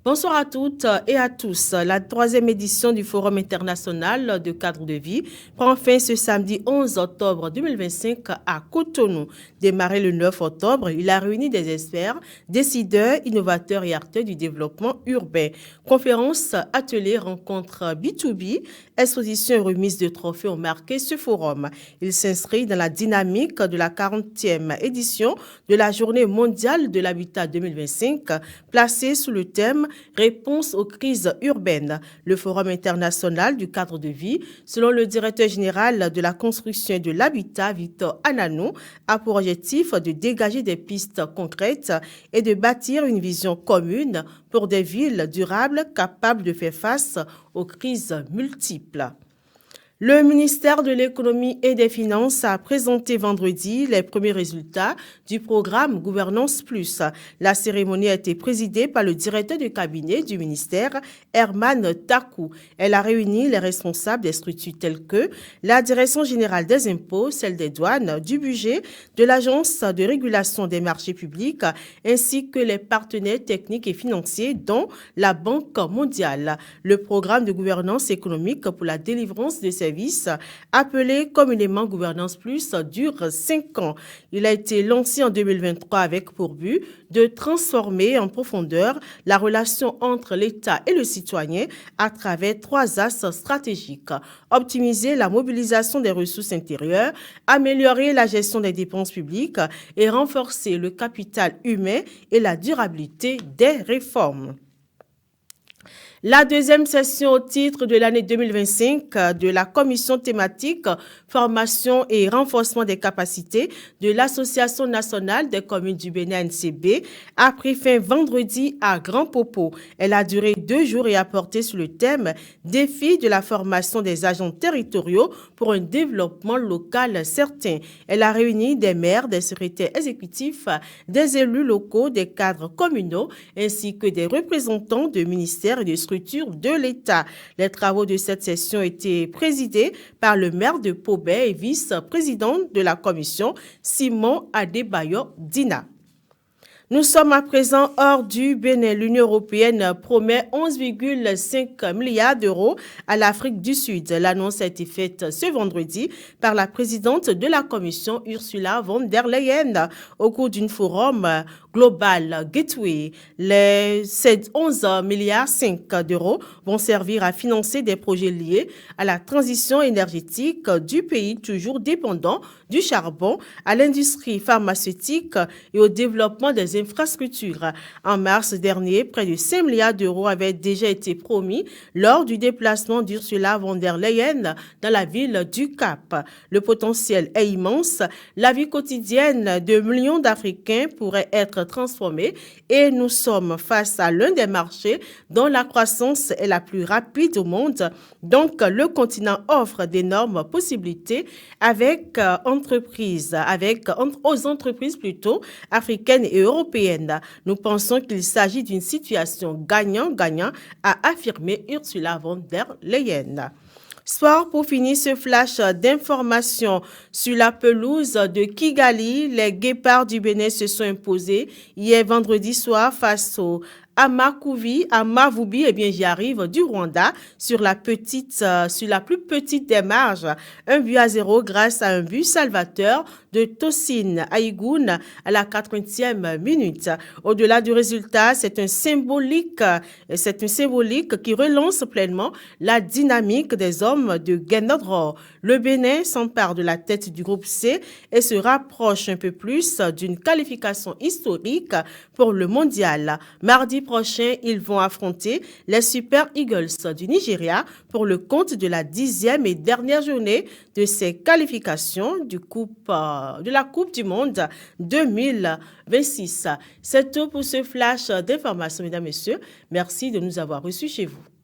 Bonsoir à toutes et à tous. La troisième édition du Forum international de cadre de vie prend fin ce samedi 11 octobre 2025 à Cotonou. Démarré le 9 octobre, il a réuni des experts, décideurs, innovateurs et acteurs du développement urbain. Conférences, ateliers, rencontres B2B, expositions et remises de trophées ont marqué ce forum. Il s'inscrit dans la dynamique de la 40e édition de la Journée mondiale de l'habitat 2025, placée sous le thème Réponse aux crises urbaines. Le Forum international du cadre de vie, selon le directeur général de la construction et de l'habitat, Victor Ananou, a pour objectif de dégager des pistes concrètes et de bâtir une vision commune pour des villes durables capables de faire face aux crises multiples. Le ministère de l'Économie et des Finances a présenté vendredi les premiers résultats du programme Gouvernance Plus. La cérémonie a été présidée par le directeur de cabinet du ministère, Herman Takou. Elle a réuni les responsables des structures telles que la Direction générale des impôts, celle des douanes, du budget, de l'Agence de régulation des marchés publics, ainsi que les partenaires techniques et financiers, dont la Banque mondiale. Le programme de gouvernance économique pour la délivrance de services appelé communément Gouvernance Plus dure 5 ans. Il a été lancé en 2023 avec pour but de transformer en profondeur la relation entre l'État et le citoyen à travers 3 axes stratégiques. Optimiser la mobilisation des ressources intérieures, améliorer la gestion des dépenses publiques et renforcer le capital humain et la durabilité des réformes. La deuxième session au titre de l'année 2025 de la commission thématique formation et renforcement des capacités de l'Association nationale des communes du Bénin NCB a pris fin vendredi à Grand Popo. Elle a duré 2 jours et a porté sur le thème défi de la formation des agents territoriaux pour un développement local certain. Elle a réuni des maires, des secrétaires exécutifs, des élus locaux, des cadres communaux ainsi que des représentants de ministères et de structures de l'État. Les travaux de cette session étaient présidés par le maire de Pobet et vice-président de la commission, Simon Adebayo Dina. Nous sommes à présent hors du Bénin. L'Union européenne promet 11,5 milliards d'euros à l'Afrique du Sud. L'annonce a été faite ce vendredi par la présidente de la Commission, Ursula von der Leyen, au cours d'un forum Global Gateway. Ces 11,5 milliards d'euros vont servir à financer des projets liés à la transition énergétique du pays, toujours dépendant du charbon, à l'industrie pharmaceutique et au développement des infrastructures. En mars dernier, près de 5 milliards d'euros avaient déjà été promis lors du déplacement d'Ursula von der Leyen dans la ville du Cap. Le potentiel est immense. La vie quotidienne de millions d'Africains pourrait être transformée et nous sommes face à l'un des marchés dont la croissance est la plus rapide au monde. Donc, le continent offre d'énormes possibilités aux entreprises africaines et européennes. Nous pensons qu'il s'agit d'une situation gagnant-gagnant, a affirmé Ursula von der Leyen. Sport, pour finir ce flash d'informations sur la pelouse de Kigali, les Guépards du Bénin se sont imposés hier vendredi soir face au Amavubi, j'y arrive, du Rwanda, sur la plus petite des marges, 1-0 grâce à un but salvateur de Tosin Aïgoun à la 80e minute. Au-delà du résultat, c'est un symbolique qui relance pleinement la dynamique des hommes de Guénodro. Le Bénin s'empare de la tête du groupe C et se rapproche un peu plus d'une qualification historique pour le mondial. Mardi prochain, ils vont affronter les Super Eagles du Nigeria pour le compte de la 10e et dernière journée de ces qualifications de la Coupe du Monde 2026. C'est tout pour ce flash d'informations, mesdames et messieurs. Merci de nous avoir reçus chez vous.